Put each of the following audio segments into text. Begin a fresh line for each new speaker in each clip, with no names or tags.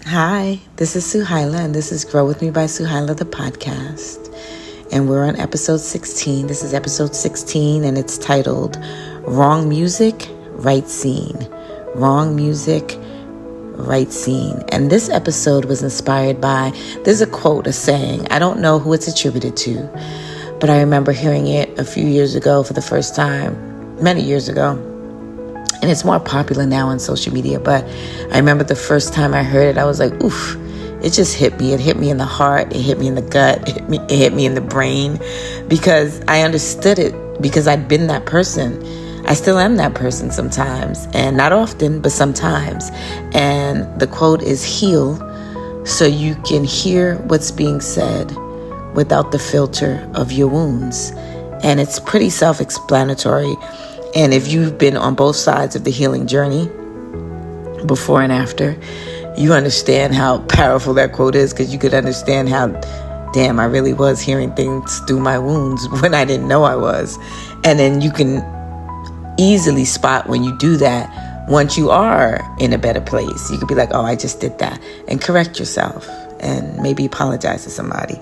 Hi, this is Suhailah, and this is Grow With Me by Suhailah, the podcast. And we're on episode 16. This is episode 16, and it's titled Wrong Music, Right Scene. Wrong Music, Right Scene. And this episode was inspired by, there's a quote, a saying. I don't know who it's attributed to, but I remember hearing it a few years ago for the first time, many years ago. And it's more popular now on social media, but I remember the first time I heard it, I was like, oof, it just hit me. It hit me in the heart. It hit me in the gut. It hit me in the brain because I understood it because I'd been that person. I still am that person sometimes, and not often, but sometimes. And the quote is, heal so you can hear what's being said without the filter of your wounds. And it's pretty self-explanatory. And if you've been on both sides of the healing journey, before and after, you understand how powerful that quote is, because you could understand how, damn, I really was hearing things through my wounds when I didn't know I was. And then you can easily spot when you do that, once you are in a better place. You could be like, oh, I just did that, and correct yourself and maybe apologize to somebody.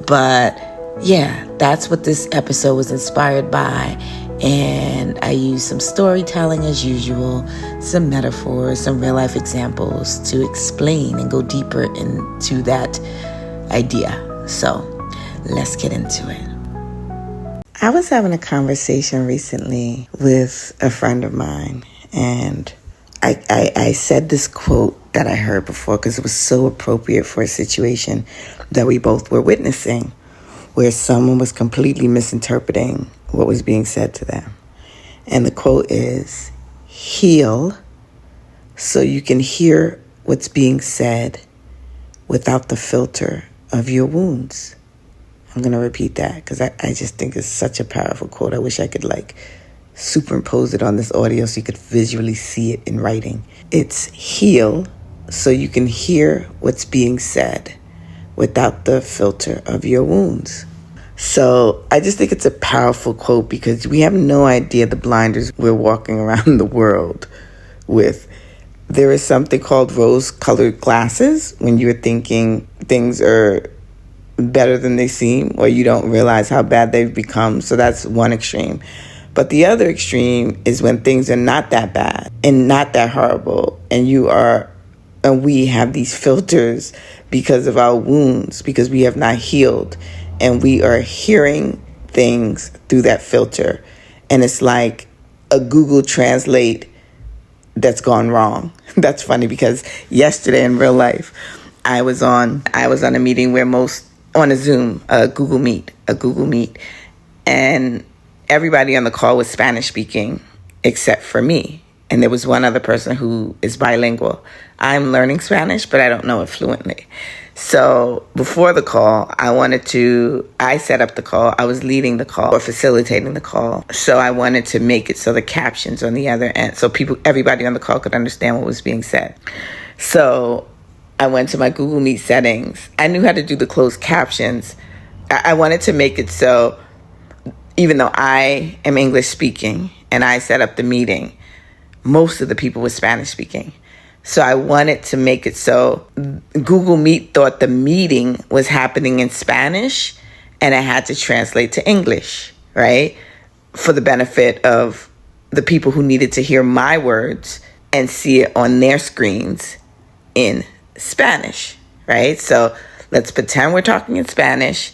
But yeah, that's what this episode was inspired by. And I used some storytelling as usual, some metaphors, some real life examples to explain and go deeper into that idea. So let's get into it. I was having a conversation recently with a friend of mine, and I said this quote that I heard before because it was so appropriate for a situation that we both were witnessing, where someone was completely misinterpreting what was being said to them. And the quote is, heal so you can hear what's being said without the filter of your wounds. I'm going to repeat that because I just think it's such a powerful quote. I wish I could superimpose it on this audio so you could visually see it in writing. It's heal so you can hear what's being said without the filter of your wounds. So I just think it's a powerful quote because we have no idea the blinders we're walking around the world with. There is something called rose-colored glasses when you're thinking things are better than they seem, or you don't realize how bad they've become. So that's one extreme. But the other extreme is when things are not that bad and not that horrible, and we have these filters because of our wounds, because we have not healed. And we are hearing things through that filter. And it's like a Google Translate that's gone wrong. That's funny because yesterday in real life, I was on a meeting on a Zoom, a Google Meet. And everybody on the call was Spanish speaking except for me. And there was one other person who is bilingual. I'm learning Spanish, but I don't know it fluently. So before the call, I set up the call. I was leading the call or facilitating the call. So I wanted to make it so the captions on the other end, so everybody on the call could understand what was being said. So I went to my Google Meet settings. I knew how to do the closed captions. I wanted to make it so, even though I am English speaking and I set up the meeting, most of the people were Spanish speaking. So I wanted to make it so Google Meet thought the meeting was happening in Spanish and I had to translate to English, right? For the benefit of the people who needed to hear my words and see it on their screens in Spanish, right? So let's pretend we're talking in Spanish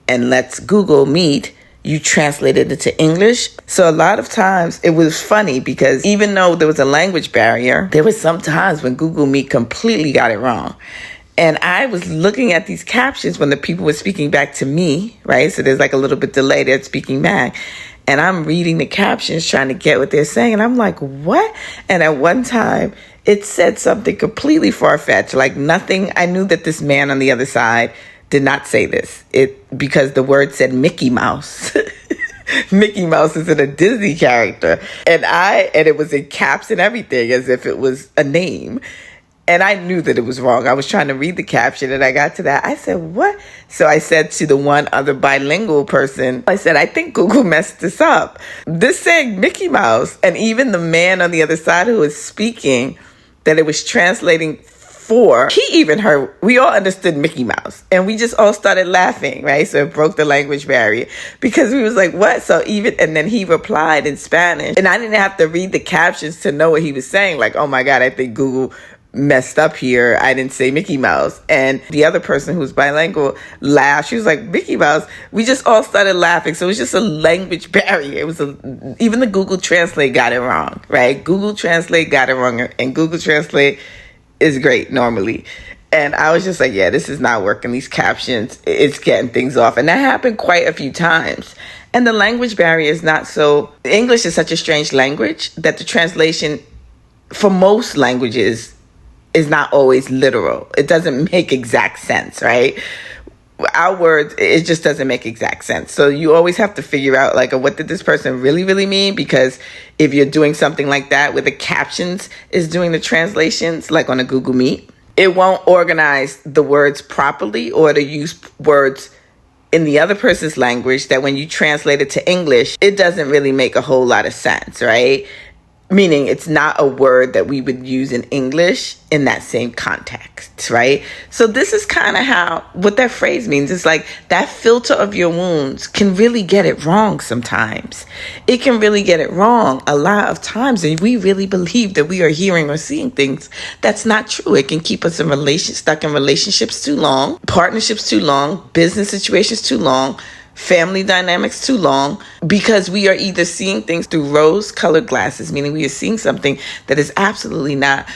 and let's Google Meet. You translated it to English. So a lot of times it was funny because even though there was a language barrier, there were some times when Google Meet completely got it wrong. And I was looking at these captions when the people were speaking back to me, right? So there's a little bit delay, they're speaking back. And I'm reading the captions trying to get what they're saying. And I'm like, what? And at one time it said something completely far-fetched, like nothing. I knew that this man on the other side did not say this. Because the word said Mickey Mouse. Mickey Mouse isn't a Disney character. And it was in caps and everything as if it was a name. And I knew that it was wrong. I was trying to read the caption and I got to that. I said, what? So I said to the one other bilingual person, I said, I think Google messed this up. This saying Mickey Mouse, and even the man on the other side who was speaking, that it was translating before he even heard, we all understood Mickey Mouse. And we just all started laughing, right? So it broke the language barrier because we was like, what? And then he replied in Spanish. And I didn't have to read the captions to know what he was saying. Like, oh my God, I think Google messed up here. I didn't say Mickey Mouse. And the other person who's bilingual laughed. She was like, Mickey Mouse. We just all started laughing. So it was just a language barrier. Even the Google Translate got it wrong, right? Google Translate got it wrong. And Google Translate is great normally. And I was just like, yeah, this is not working. These captions, it's getting things off. And that happened quite a few times. And the language barrier is not so... English is such a strange language that the translation for most languages is not always literal. It doesn't make exact sense, right? Our words, it just doesn't make exact sense. So you always have to figure out, like, what did this person really, really mean? Because if you're doing something like that where the captions is doing the translations, like on a Google Meet, it won't organize the words properly, or to use words in the other person's language that when you translate it to English, it doesn't really make a whole lot of sense, right? Meaning it's not a word that we would use in English in that same context, right? So this is kind of what that phrase means. It's like that filter of your wounds can really get it wrong sometimes. It can really get it wrong a lot of times. And we really believe that we are hearing or seeing things that's not true. It can keep us stuck in relationships too long, partnerships too long, business situations too long, family dynamics too long, because we are either seeing things through rose-colored glasses, meaning we are seeing something that is absolutely not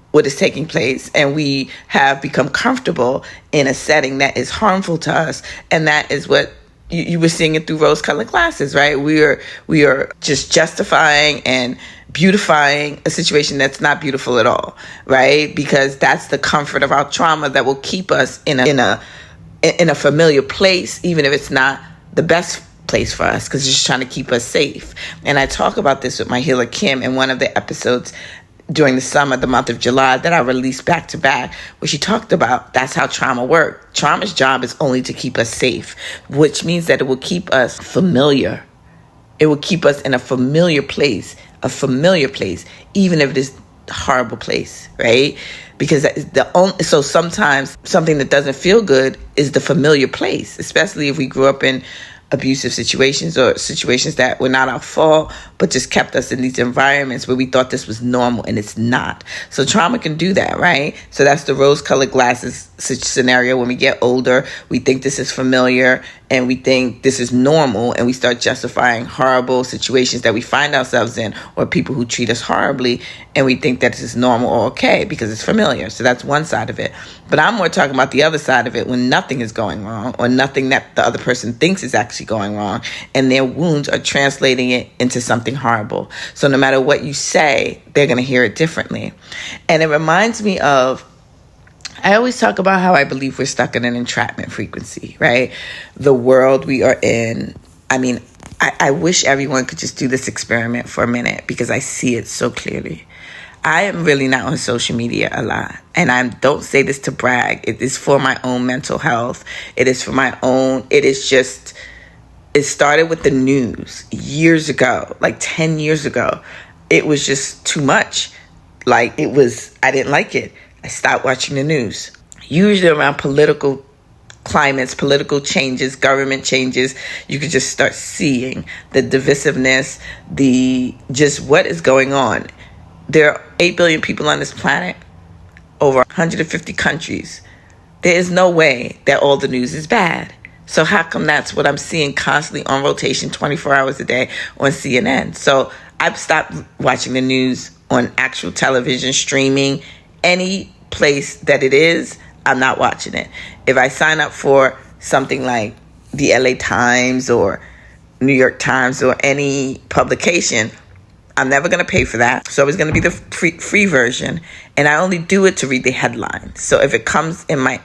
what is taking place, and we have become comfortable in a setting that is harmful to us, and that is what you were seeing it through rose-colored glasses, right? We are just justifying and beautifying a situation that's not beautiful at all, right? Because that's the comfort of our trauma that will keep us in a familiar place, even if it's not the best place for us, because it's just trying to keep us safe. And I talk about this with my healer Kim in one of the episodes during the summer, the month of July, that I released back to back, where she talked about that's how trauma works. Trauma's job is only to keep us safe, which means that it will keep us familiar. It will keep us in a familiar place, even if it is a horrible place, right? Because so sometimes something that doesn't feel good is the familiar place, especially if we grew up in abusive situations or situations that were not our fault, but just kept us in these environments where we thought this was normal, and it's not. So trauma can do that, right? So that's the rose-colored glasses scenario. When we get older, we think this is familiar and we think this is normal, and we start justifying horrible situations that we find ourselves in, or people who treat us horribly, and we think that this is normal or okay because it's familiar. So that's one side of it. But I'm more talking about the other side of it, when nothing is going wrong, or nothing that the other person thinks is actually going wrong, and their wounds are translating it into something horrible. So no matter what you say, they're going to hear it differently. And it reminds me of, I always talk about how I believe we're stuck in an entrapment frequency, right? The world we are in. I mean, I wish everyone could just do this experiment for a minute, because I see it so clearly. I am really not on social media a lot. And I don't say this to brag. It is for my own mental health. It is for my own, it started with the news years ago, like 10 years ago. It was just too much. I didn't like it. I stopped watching the news. Usually around political climates, political changes, government changes, you could just start seeing the divisiveness, just what is going on. There are 8 billion people on this planet, over 150 countries. There is no way that all the news is bad. So how come that's what I'm seeing constantly on rotation 24 hours a day on CNN? So I've stopped watching the news on actual television, streaming, any place that it is, I'm not watching it. If I sign up for something like the LA Times or New York Times or any publication, I'm never going to pay for that. So it's going to be the free version. And I only do it to read the headlines. So if it comes in my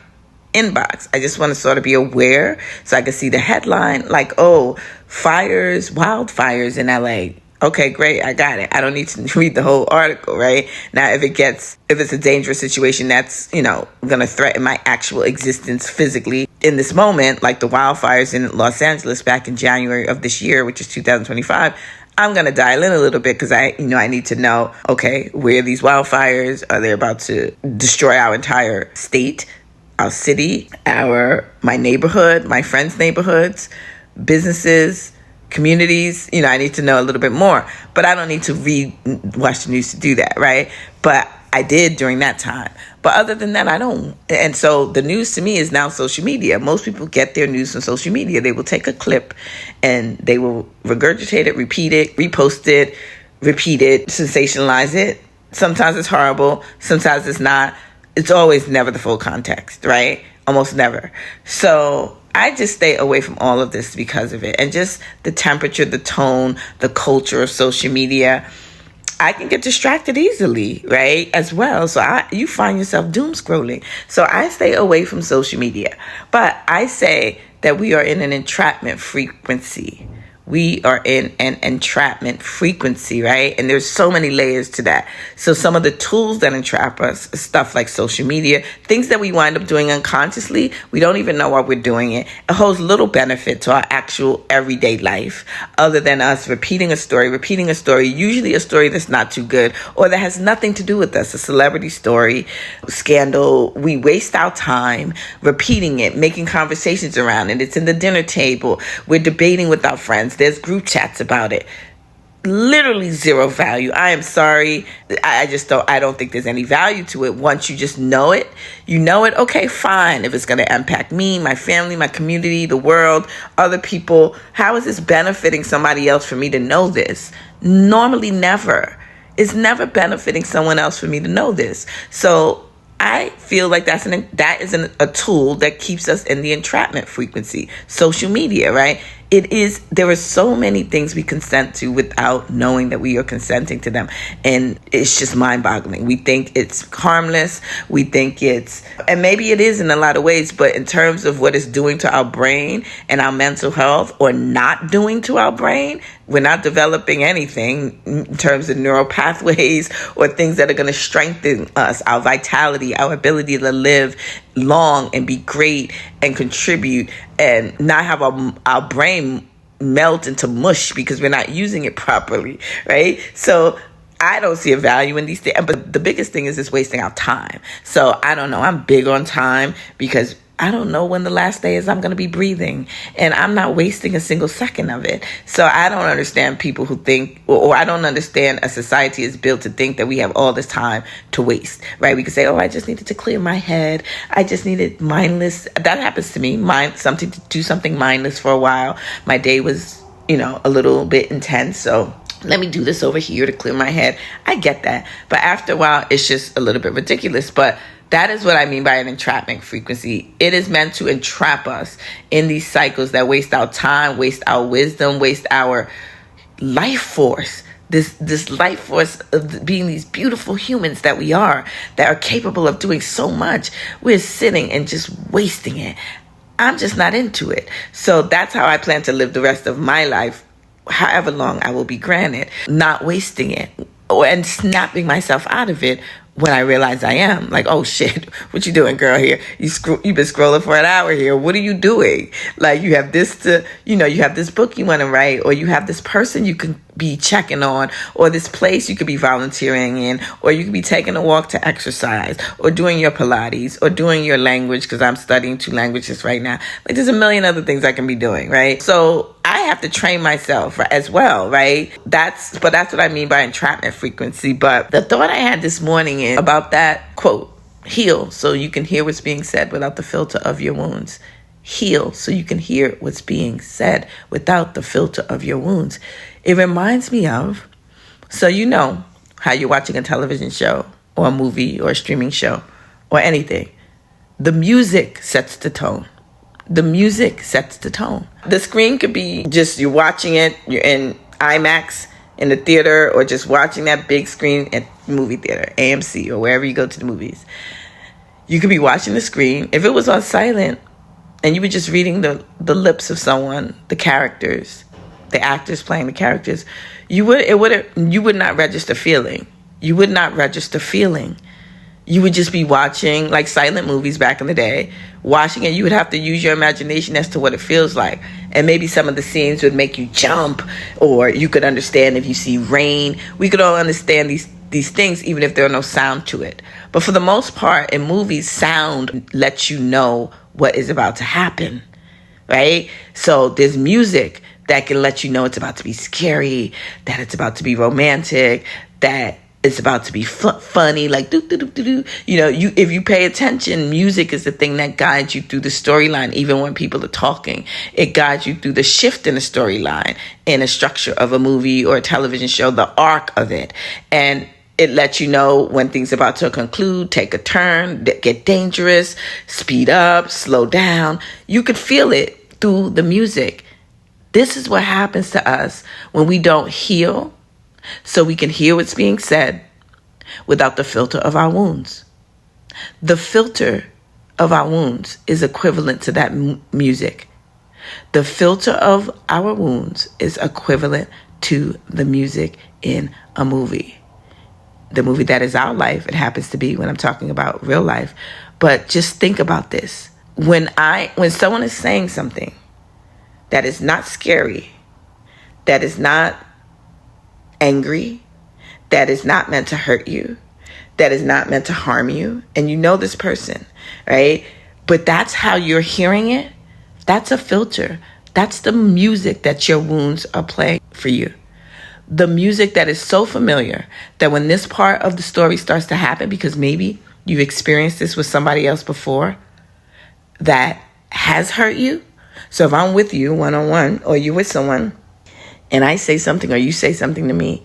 inbox, I just want to sort of be aware so I can see the headline, like, oh, wildfires in LA. Okay, great. I got it. I don't need to read the whole article, right? Now, if it's a dangerous situation that's, going to threaten my actual existence physically in this moment, like the wildfires in Los Angeles back in January of this year, which is 2025, I'm going to dial in a little bit because I need to know, okay, where are these wildfires? Are they about to destroy our entire state, our city, my neighborhood, my friends' neighborhoods, businesses, communities? I need to know a little bit more, but I don't need to watch the news to do that, right? But I did during that time. But other than that, I don't. And so the news to me is now social media. Most people get their news from social media. They will take a clip and they will regurgitate it, repeat it, repost it, repeat it, sensationalize it. Sometimes it's horrible. Sometimes it's not. It's always never the full context, right? Almost never. So I just stay away from all of this because of it. And just the temperature, the tone, the culture of social media. I can get distracted easily, right, as well. So you find yourself doom scrolling. So I stay away from social media. But I say that we are in an entrapment frequency. We are in an entrapment frequency, right? And there's so many layers to that. So some of the tools that entrap us, stuff like social media, things that we wind up doing unconsciously, we don't even know why we're doing it. It holds little benefit to our actual everyday life, other than us repeating a story, usually a story that's not too good or that has nothing to do with us, a celebrity story, scandal. We waste our time repeating it, making conversations around it. It's in the dinner table. We're debating with our friends. There's group chats about it. Literally zero value. I am sorry. I don't think there's any value to it. Once you just know it, okay, fine. If it's going to impact me, my family, my community, the world, other people, how is this benefiting somebody else for me to know this? Normally never. It's never benefiting someone else for me to know this. So I feel like that is a tool that keeps us in the entrapment frequency. Social media, right? There are so many things we consent to without knowing that we are consenting to them. And it's just mind-boggling. We think it's harmless. We think and maybe it is in a lot of ways, but in terms of what it's doing to our brain and our mental health, or not doing to our brain, we're not developing anything in terms of neural pathways or things that are going to strengthen us, our vitality, our ability to live long and be great and contribute and not have our brain melt into mush because we're not using it properly, right? So I don't see a value in these things. But the biggest thing is just wasting our time. So I don't know. I'm big on time because I don't know when the last day is I'm going to be breathing, and I'm not wasting a single second of it. So I don't understand people who think, or I don't understand a society is built to think that we have all this time to waste, right? We could say, I just needed to clear my head. I just needed mindless. That happens to me. To do something mindless for a while. My day was, a little bit intense. So let me do this over here to clear my head. I get that. But after a while, it's just a little bit ridiculous. But that is what I mean by an entrapment frequency. It is meant to entrap us in these cycles that waste our time, waste our wisdom, waste our life force. This life force of being these beautiful humans that we are, that are capable of doing so much. We're sitting and just wasting it. I'm just not into it. So that's how I plan to live the rest of my life, however long I will be granted, not wasting it and snapping myself out of it when I realize I am. Like, oh shit, what you doing, girl, here? You've been scrolling for an hour here. What are you doing? Like, you have this you have this book you want to write, or you have this person you can be checking on, or this place you could be volunteering in, or you could be taking a walk to exercise, or doing your Pilates, or doing your language, because I'm studying 2 languages right now. Like, there's a million other things I can be doing, right? So I have to train myself as well, right? That's what I mean by entrapment frequency. But the thought I had this morning is about that quote, heal so you can hear what's being said without the filter of your wounds. Heal so you can hear what's being said without the filter of your wounds. It reminds me of, so how you're watching a television show or a movie or a streaming show or anything. The music sets the tone. The music sets the tone. The screen could be just you're watching it, you're in IMAX in the theater, or just watching that big screen at movie theater, AMC, or wherever you go to the movies. You could be watching the screen. If it was on silent and you were just reading the lips of someone, the characters, the actors playing the characters, you would not register feeling. You would not register feeling. You would just be watching, like silent movies back in the day, watching it. You would have to use your imagination as to what it feels like. And maybe some of the scenes would make you jump, or you could understand if you see rain. We could all understand these things even if there are no sound to it. But for the most part, in movies, sound lets you know what is about to happen, right? So there's music that can let you know it's about to be scary, that it's about to be romantic, that it's about to be funny, like do do do do do. If you pay attention, music is the thing that guides you through the storyline. Even when people are talking, it guides you through the shift in the storyline, in a structure of a movie or a television show, the arc of it, and it lets you know when things are about to conclude, take a turn, get dangerous, speed up, slow down. You could feel it through the music. This is what happens to us when we don't heal, so we can hear what's being said without the filter of our wounds. The filter of our wounds is equivalent to that music. The filter of our wounds is equivalent to the music in a movie. The movie that is our life, it happens to be when I'm talking about real life. But just think about this. When someone is saying something that is not scary, that is not angry, that is not meant to hurt you, that is not meant to harm you, and you know this person, right? But that's how you're hearing it. That's a filter. That's the music that your wounds are playing for you. The music that is so familiar that when this part of the story starts to happen, because maybe you've experienced this with somebody else before that has hurt you. So if I'm with you one-on-one, or you're with someone and I say something or you say something to me,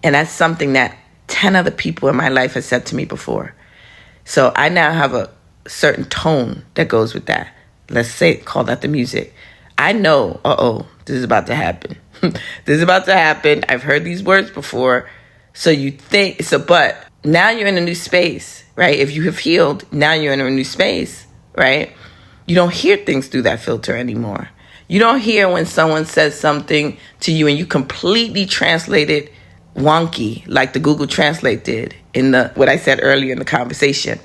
and that's something that 10 other people in my life have said to me before. So I now have a certain tone that goes with that. Let's say, call that the music. I know, this is about to happen. This is about to happen. I've heard these words before. But now you're in a new space, right? If you have healed, now you're in a new space, right? You don't hear things through that filter anymore. You don't hear when someone says something to you and you completely translate it wonky, like the Google Translate did in what I said earlier in the conversation.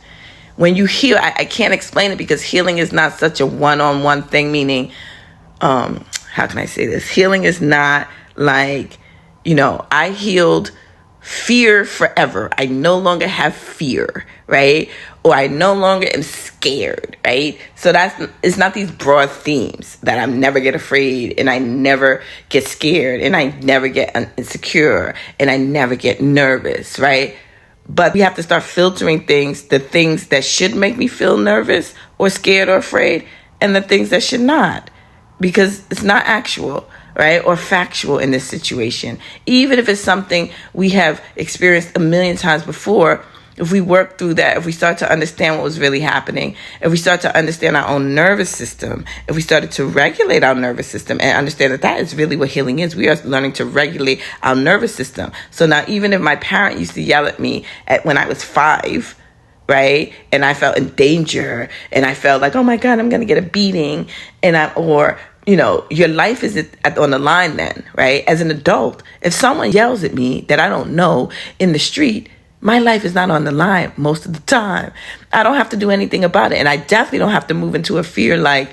When you heal, I can't explain it because healing is not such a one-on-one thing, meaning, how can I say this? Healing is not like, I healed fear forever. I no longer have fear, right? Or I no longer am scared, right? So it's not these broad themes that I never get afraid and I never get scared and I never get insecure and I never get nervous, right? But we have to start filtering the things that should make me feel nervous or scared or afraid, and the things that should not, because it's not actual, right? Or factual in this situation. Even if it's something we have experienced a million times before, if we work through that, if we start to understand what was really happening, if we start to understand our own nervous system, if we started to regulate our nervous system and understand that is really what healing is. We are learning to regulate our nervous system. So now, even if my parent used to yell at me when I was 5, right, and I felt in danger and I felt like, oh my God, I'm going to get a beating, your life is on the line then, right? As an adult, if someone yells at me that I don't know in the street, my life is not on the line most of the time. I don't have to do anything about it. And I definitely don't have to move into a fear like,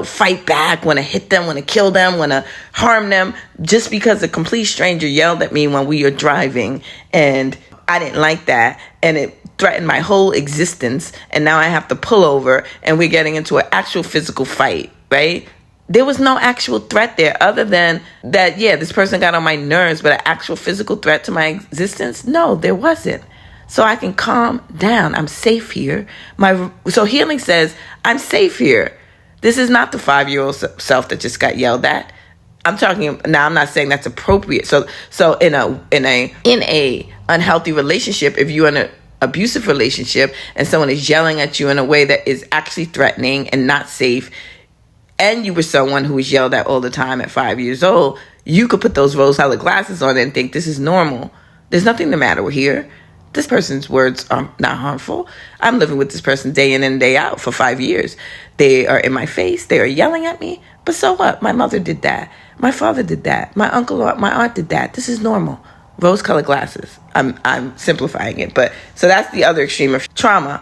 fight back, want to hit them, want to kill them, want to harm them, just because a complete stranger yelled at me when we were driving and I didn't like that. And it threatened my whole existence. And now I have to pull over and we're getting into an actual physical fight, right? There was no actual threat there other than that, this person got on my nerves, but an actual physical threat to my existence? No, there wasn't. So I can calm down. I'm safe here. So healing says, I'm safe here. This is not the 5-year-old self that just got yelled at. I'm talking now. I'm not saying that's appropriate. So in a unhealthy relationship, if you're in an abusive relationship and someone is yelling at you in a way that is actually threatening and not safe, and you were someone who was yelled at all the time at 5 years old, you could put those rose-colored glasses on and think this is normal. There's nothing the matter here. This person's words are not harmful. I'm living with this person day in and day out for 5 years. They are in my face. They are yelling at me. But so what? My mother did that. My father did that. My uncle or my aunt did that. This is normal. Rose-colored glasses. I'm simplifying it. But so that's the other extreme of trauma,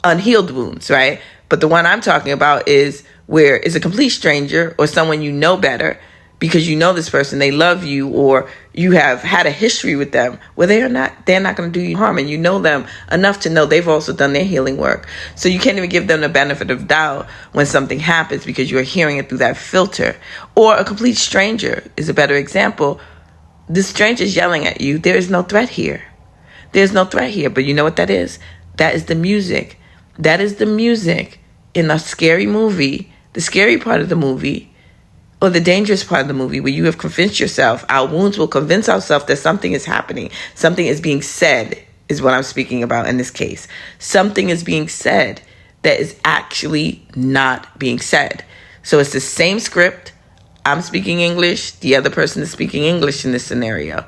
unhealed wounds, right? But the one I'm talking about is where it's a complete stranger or someone you know better because you know this person, they love you, or you have had a history with them where they're not going to do you harm, and you know them enough to know they've also done their healing work. So you can't even give them the benefit of doubt when something happens because you're hearing it through that filter. Or a complete stranger is a better example. This stranger's yelling at you. There is no threat here. There's no threat here. But you know what that is? That is the music. That is the music in a scary movie, the scary part of the movie, or the dangerous part of the movie, where you have convinced yourself, our wounds will convince ourselves that something is happening. Something is being said, is what I'm speaking about in this case. Something is being said that is actually not being said. So it's the same script. I'm speaking English. The other person is speaking English in this scenario.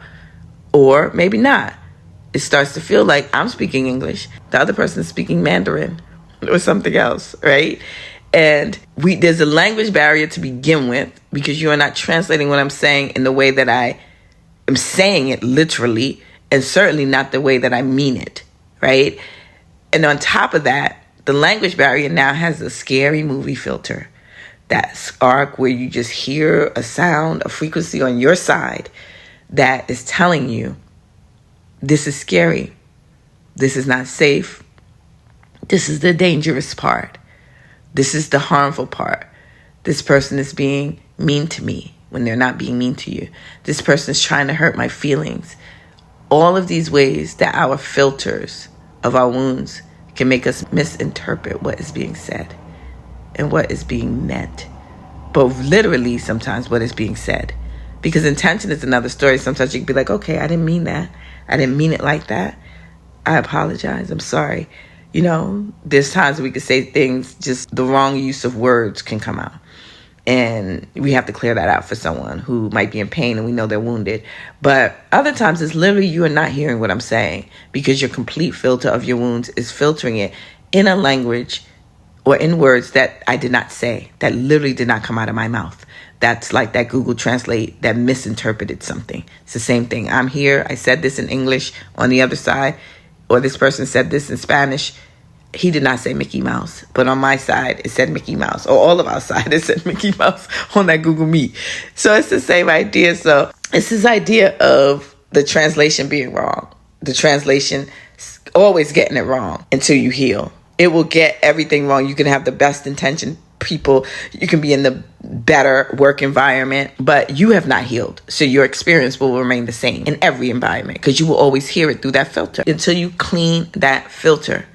Or maybe not. It starts to feel like I'm speaking English. The other person is speaking Mandarin or something else, right? And there's a language barrier to begin with because you are not translating what I'm saying in the way that I am saying it literally, and certainly not the way that I mean it, right? And on top of that, the language barrier now has a scary movie filter. That arc where you just hear a sound, a frequency on your side that is telling you, this is scary. This is not safe. This is the dangerous part. This is the harmful part. This person is being mean to me when they're not being mean to you. This person is trying to hurt my feelings. All of these ways that our filters of our wounds can make us misinterpret what is being said and what is being meant. But literally sometimes what is being said. Because intention is another story. Sometimes you can be like, okay, I didn't mean that. I didn't mean it like that. I apologize. I'm sorry. You know, there's times we could say things, just the wrong use of words can come out. And we have to clear that out for someone who might be in pain and we know they're wounded. But other times it's literally you are not hearing what I'm saying because your complete filter of your wounds is filtering it in a language or in words that I did not say, that literally did not come out of my mouth. That's like that Google Translate that misinterpreted something. It's the same thing. I'm here. I said this in English on the other side, or this person said this in Spanish. He did not say Mickey Mouse, but on my side, it said Mickey Mouse. Or all of our side, it said Mickey Mouse on that Google Meet. So it's the same idea. So it's this idea of the translation being wrong. The translation always getting it wrong until you heal. It will get everything wrong. You can have the best intention people. You can be in the better work environment, but you have not healed. So your experience will remain the same in every environment because you will always hear it through that filter until you clean that filter.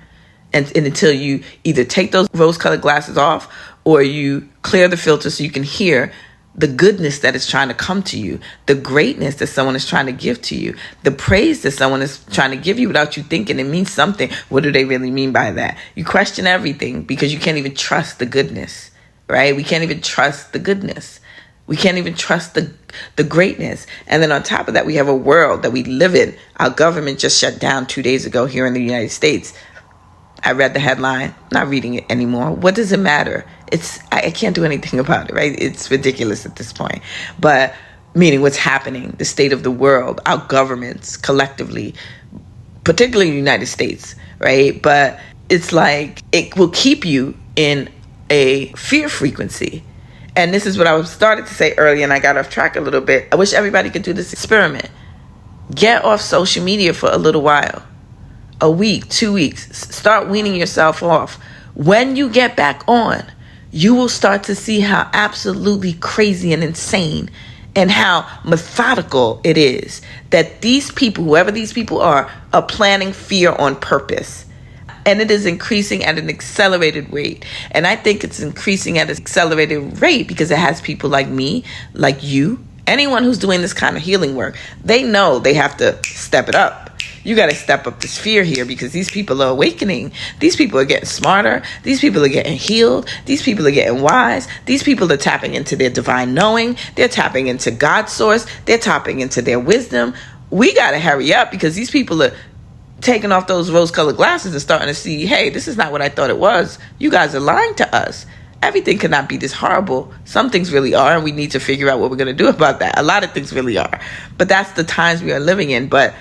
And until you either take those rose-colored glasses off or you clear the filter so you can hear the goodness that is trying to come to you, the greatness that someone is trying to give to you, the praise that someone is trying to give you without you thinking it means something. What do they really mean by that? You question everything because you can't even trust the goodness, right? We can't even trust the goodness. We can't even trust the greatness. And then on top of that, we have a world that we live in. Our government just shut down 2 days ago here in the United States. I read the headline, not reading it anymore. What does it matter? I can't do anything about it, right? It's ridiculous at this point. But meaning what's happening, the state of the world, our governments collectively, particularly the United States, right? But it's like it will keep you in a fear frequency. And this is what I was started to say earlier, and I got off track a little bit. I wish everybody could do this experiment. Get off social media for a little while. A week, 2 weeks. Start weaning yourself off. When you get back on, you will start to see how absolutely crazy and insane and how methodical it is that these people, whoever these people are planning fear on purpose. And it is increasing at an accelerated rate. And I think it's increasing at an accelerated rate because it has people like me, like you, anyone who's doing this kind of healing work. They know they have to step it up. You got to step up this fear here because these people are awakening. These people are getting smarter. These people are getting healed. These people are getting wise. These people are tapping into their divine knowing. They're tapping into God's source. They're tapping into their wisdom. We got to hurry up because these people are taking off those rose-colored glasses and starting to see, hey, this is not what I thought it was. You guys are lying to us. Everything cannot be this horrible. Some things really are, and we need to figure out what we're going to do about that. A lot of things really are. But that's the times we are living in. But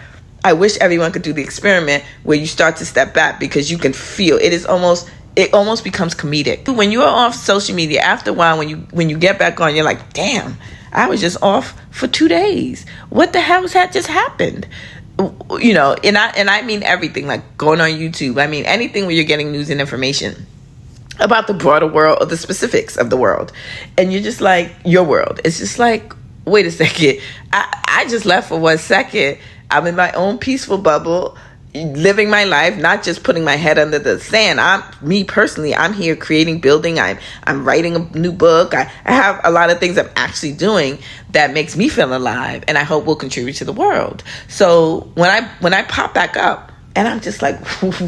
I wish everyone could do the experiment where you start to step back because you can feel it is almost it almost becomes comedic. When you're off social media, after a while, when you get back on, you're like, damn, I was just off for 2 days. What the hell has that just happened? You know, and I mean everything, like going on YouTube. I mean anything where you're getting news and information about the broader world or the specifics of the world. And you're just like, your world. It's just like, wait a second. I just left for 1 second. I'm in my own peaceful bubble, living my life, not just putting my head under the sand. Me personally, I'm here creating, building. I'm writing a new book. I have a lot of things I'm actually doing that makes me feel alive, and I hope will contribute to the world. So when I pop back up, and I'm just like,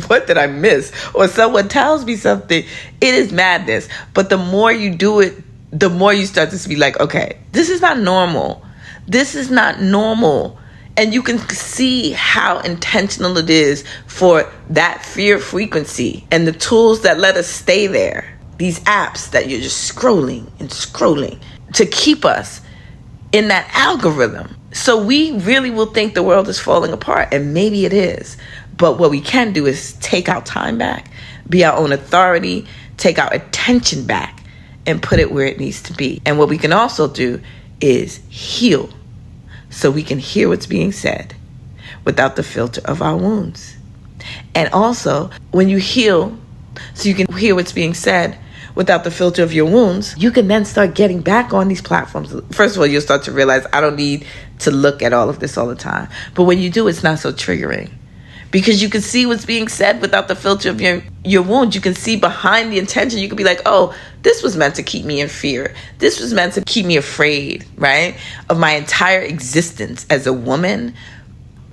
what did I miss? Or someone tells me something, it is madness. But the more you do it, the more you start to be like, okay, this is not normal. This is not normal. And you can see how intentional it is for that fear frequency and the tools that let us stay there. These apps that you're just scrolling and scrolling to keep us in that algorithm. So we really will think the world is falling apart, and maybe it is. But what we can do is take our time back, be our own authority, take our attention back, and put it where it needs to be. And what we can also do is heal, so we can hear what's being said without the filter of our wounds. And also, when you heal, so you can hear what's being said without the filter of your wounds, you can then start getting back on these platforms. First of all, you'll start to realize, I don't need to look at all of this all the time. But when you do, it's not so triggering, because you can see what's being said without the filter of your wounds. You can see behind the intention. You can be like, oh, this was meant to keep me in fear. This was meant to keep me afraid, right? Of my entire existence as a woman,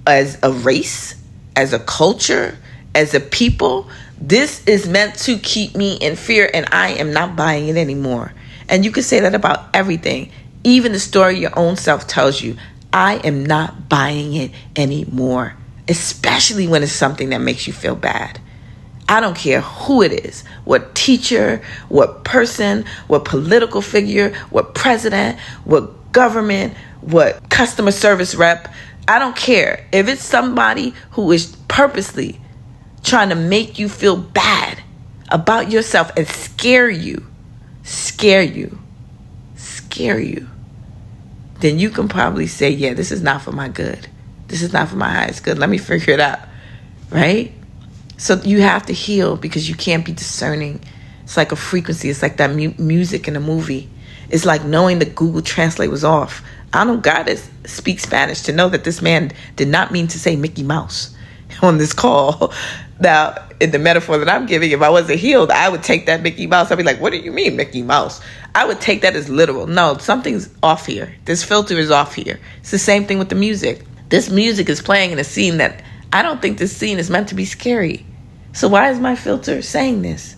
as a race, as a culture, as a people. This is meant to keep me in fear, and I am not buying it anymore. And you can say that about everything. Even the story your own self tells you, I am not buying it anymore. Especially when it's something that makes you feel bad. I don't care who it is, what teacher, what person, what political figure, what president, what government, what customer service rep. I don't care. If it's somebody who is purposely trying to make you feel bad about yourself and scare you, then you can probably say, yeah, this is not for my good. This is not for my highest good. Let me figure it out, right? So you have to heal, because you can't be discerning. It's like a frequency. It's like that music in a movie. It's like knowing that Google Translate was off. I don't gotta speak Spanish to know that this man did not mean to say Mickey Mouse on this call. Now, in the metaphor that I'm giving, if I wasn't healed, I would take that Mickey Mouse. I'd be like, what do you mean, Mickey Mouse? I would take that as literal. No, something's off here. This filter is off here. It's the same thing with the music. This music is playing in a scene that I don't think this scene is meant to be scary. So why is my filter saying this?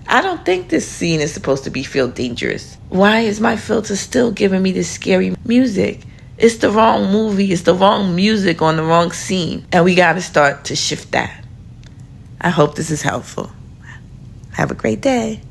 I don't think this scene is supposed to feel dangerous. Why is my filter still giving me this scary music? It's the wrong movie. It's the wrong music on the wrong scene. And we got to start to shift that. I hope this is helpful. Have a great day.